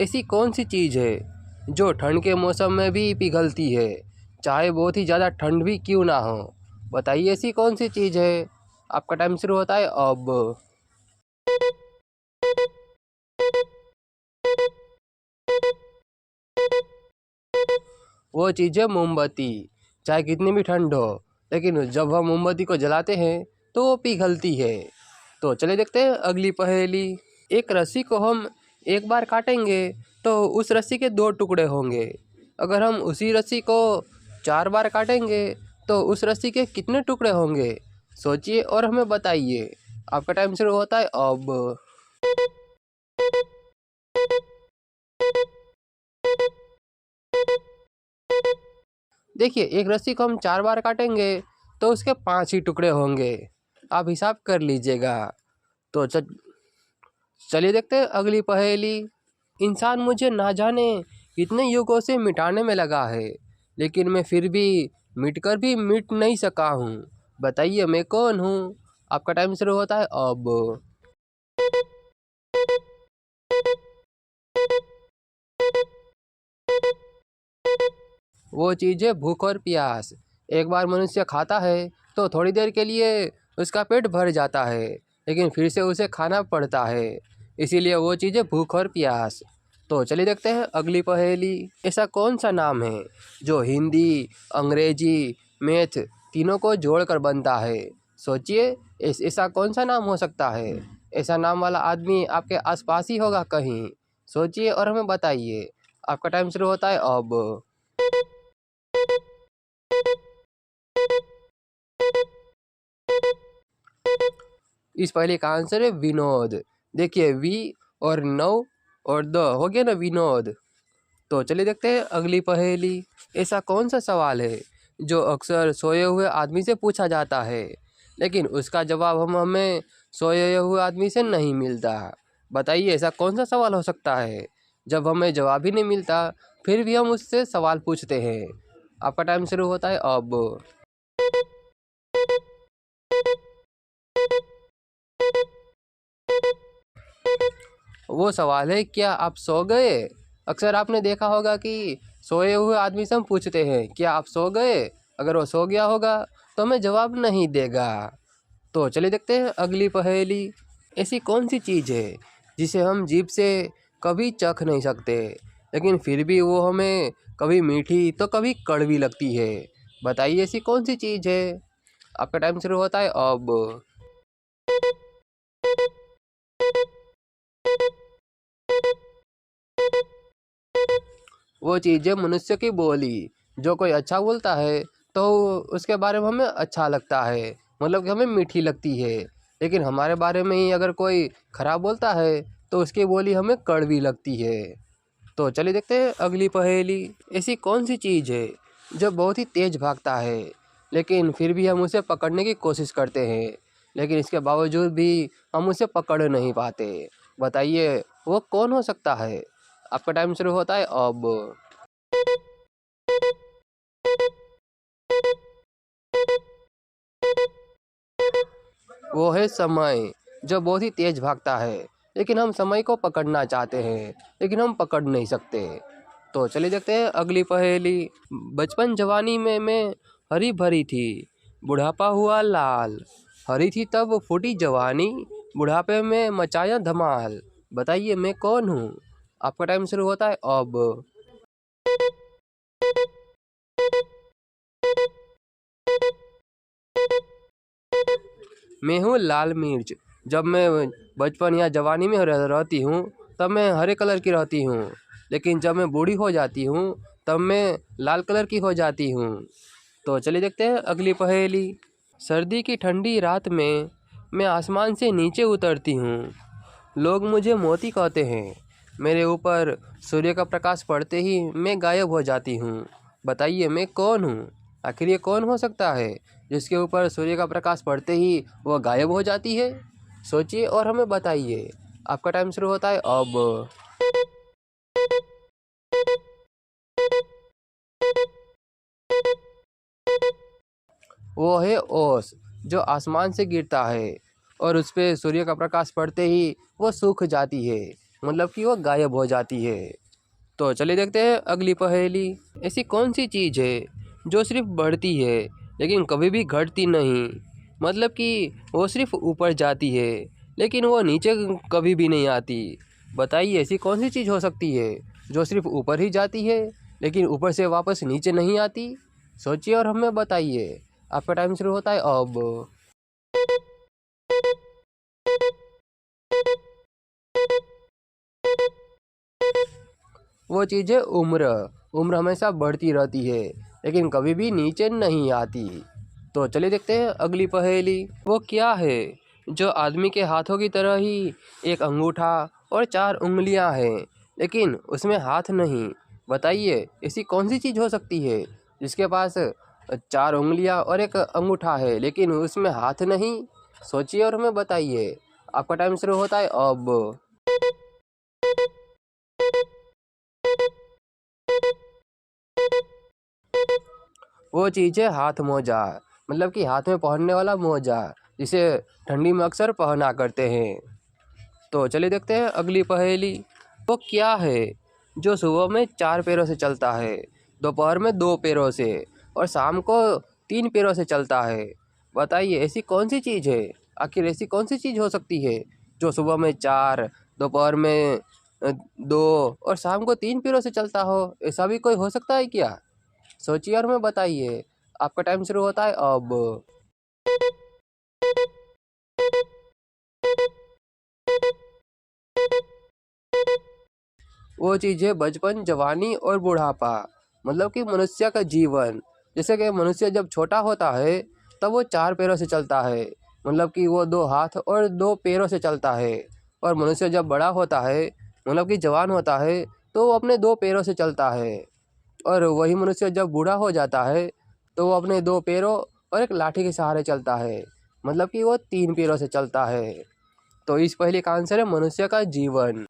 ऐसी कौन सी चीज़ है जो ठंड के मौसम में भी पिघलती है, चाहे बहुत ही ज़्यादा ठंड भी क्यों ना हो? बताइए ऐसी कौन सी चीज़ है? आपका टाइम शुरू होता है अब। वो चीज़ है मोमबत्ती। चाहे कितनी भी ठंड हो, लेकिन जब हम मोमबत्ती को जलाते हैं तो वो पिघलती है। तो चलिए देखते हैं अगली पहेली। एक रस्सी को हम एक बार काटेंगे तो उस रस्सी के दो टुकड़े होंगे। अगर हम उसी रस्सी को चार बार काटेंगे तो उस रस्सी के कितने टुकड़े होंगे? सोचिए और हमें बताइए। आपका टाइम शुरू होता है अब। देखिए, एक रस्सी को हम चार बार काटेंगे तो उसके पांच ही टुकड़े होंगे। आप हिसाब कर लीजिएगा। तो चलिए देखते हैं अगली पहेली। इंसान मुझे ना जाने कितने युगों से मिटाने में लगा है, लेकिन मैं फिर भी मिटकर भी मिट नहीं सका हूँ। बताइए मैं कौन हूँ? आपका टाइम शुरू होता है अब। वो चीज़ है भूख और प्यास। एक बार मनुष्य खाता है तो थोड़ी देर के लिए उसका पेट भर जाता है, लेकिन फिर से उसे खाना पड़ता है। इसीलिए वो चीज़ है भूख और प्यास। तो चलिए देखते हैं अगली पहेली। ऐसा कौन सा नाम है जो हिंदी, अंग्रेजी, मैथ तीनों को जोड़कर बनता है? सोचिए, ऐसा कौन सा नाम हो सकता है? ऐसा नाम वाला आदमी आपके आसपास ही होगा कहीं। सोचिए और हमें बताइए। आपका टाइम शुरू होता है अब। इस पहले का आंसर है विनोद। देखिए, वी और नौ और द हो गया ना विनोद। तो चलिए देखते हैं अगली पहेली। ऐसा कौन सा सवाल है जो अक्सर सोए हुए आदमी से पूछा जाता है, लेकिन उसका जवाब हमें सोए हुए आदमी से नहीं मिलता? बताइए ऐसा कौन सा सवाल हो सकता है जब हमें जवाब ही नहीं मिलता, फिर भी हम उससे सवाल पूछते हैं? आपका टाइम शुरू होता है अब। वो सवाल है, क्या आप सो गए? अक्सर आपने देखा होगा कि सोए हुए आदमी से हम पूछते हैं क्या आप सो गए। अगर वो सो गया होगा तो हमें जवाब नहीं देगा। तो चलिए देखते हैं अगली पहेली। ऐसी कौन सी चीज़ है जिसे हम जीभ से कभी चख नहीं सकते, लेकिन फिर भी वो हमें कभी मीठी तो कभी कड़वी लगती है? बताइए ऐसी कौन सी चीज़ है? आपका टाइम शुरू होता है अब। वो चीज़ है मनुष्य की बोली। जो कोई अच्छा बोलता है तो उसके बारे में हमें अच्छा लगता है, मतलब कि हमें मीठी लगती है। लेकिन हमारे बारे में ही अगर कोई खराब बोलता है तो उसकी बोली हमें कड़वी लगती है। तो चलिए देखते हैं अगली पहेली। ऐसी कौन सी चीज़ है जो बहुत ही तेज़ भागता है, लेकिन फिर भी हम उसे पकड़ने की कोशिश करते हैं, लेकिन इसके बावजूद भी हम उसे पकड़ नहीं पाते? बताइए वो कौन हो सकता है? आपका टाइम शुरू होता है अब। वो है समय, जो बहुत ही तेज भागता है, लेकिन हम समय को पकड़ना चाहते हैं, लेकिन हम पकड़ नहीं सकते। तो चलिए देखते हैं अगली पहेली। बचपन जवानी में मैं हरी भरी थी, बुढ़ापा हुआ लाल। हरी थी तब फूटी जवानी, बुढ़ापे में मचाया धमाल। बताइए मैं कौन हूँ? आपका टाइम शुरू होता है अब। मैं हूँ लाल मिर्च। जब मैं बचपन या जवानी में रहती हूँ तब मैं हरे कलर की रहती हूँ, लेकिन जब मैं बूढ़ी हो जाती हूँ तब मैं लाल कलर की हो जाती हूँ। तो चलिए देखते हैं अगली पहेली। सर्दी की ठंडी रात में मैं आसमान से नीचे उतरती हूँ। लोग मुझे मोती कहते हैं। मेरे ऊपर सूर्य का प्रकाश पड़ते ही मैं गायब हो जाती हूँ। बताइए मैं कौन हूँ? आखिर ये कौन हो सकता है जिसके ऊपर सूर्य का प्रकाश पड़ते ही वह गायब हो जाती है? सोचिए और हमें बताइए। आपका टाइम शुरू होता है अब। वो है ओस, जो आसमान से गिरता है और उस पे सूर्य का प्रकाश पड़ते ही वो सूख जाती है। मतलब कि वो गायब हो जाती है। तो चलिए देखते हैं अगली पहेली। ऐसी कौन सी चीज़ है जो सिर्फ बढ़ती है लेकिन कभी भी घटती नहीं? मतलब कि वो सिर्फ ऊपर जाती है लेकिन वो नीचे कभी भी नहीं आती। बताइए ऐसी कौन सी चीज़ हो सकती है जो सिर्फ ऊपर ही जाती है लेकिन ऊपर से वापस नीचे नहीं आती? सोचिए और हमें बताइए। आपका टाइम शुरू होता है अब। वो चीज़ है उम्र। उम्र हमेशा बढ़ती रहती है लेकिन कभी भी नीचे नहीं आती। तो चलिए देखते हैं अगली पहेली। वो क्या है जो आदमी के हाथों की तरह ही एक अंगूठा और 4 उंगलियां हैं लेकिन उसमें हाथ नहीं? बताइए ऐसी कौन सी चीज़ हो सकती है जिसके पास 4 उंगलियां और एक अंगूठा है लेकिन उसमें हाथ नहीं? सोचिए और हमें बताइए। आपका टाइम शुरू होता है अब। वो चीज़ है हाथ मोजा। मतलब कि हाथ में पहनने वाला मोजा जिसे ठंडी में अक्सर पहना करते हैं। तो चलिए देखते हैं अगली पहेली। वो क्या है जो सुबह में 4 पैरों से चलता है, दोपहर में 2 पैरों से और शाम को 3 पैरों से चलता है? बताइए ऐसी कौन सी चीज़ है? आखिर ऐसी कौन सी चीज़ हो सकती है जो सुबह में 4, दोपहर में 2 और शाम को 3 पैरों से चलता हो? ऐसा भी कोई हो सकता है क्या? सोचिए और हमें बताइए। आपका टाइम शुरू होता है अब। वो चीज़ है बचपन, जवानी और बुढ़ापा। मतलब कि मनुष्य का जीवन। जैसे कि मनुष्य जब छोटा होता है तब वो 4 पैरों से चलता है। मतलब कि वो 2 हाथ और 2 पैरों से चलता है। और मनुष्य जब बड़ा होता है मतलब कि जवान होता है तो वो अपने 2 पैरों से चलता है। और वही मनुष्य जब बूढ़ा हो जाता है तो वो अपने 2 पैरों और एक लाठी के सहारे चलता है। मतलब कि वो 3 पैरों से चलता है। तो इस पहेली का आंसर है मनुष्य का जीवन।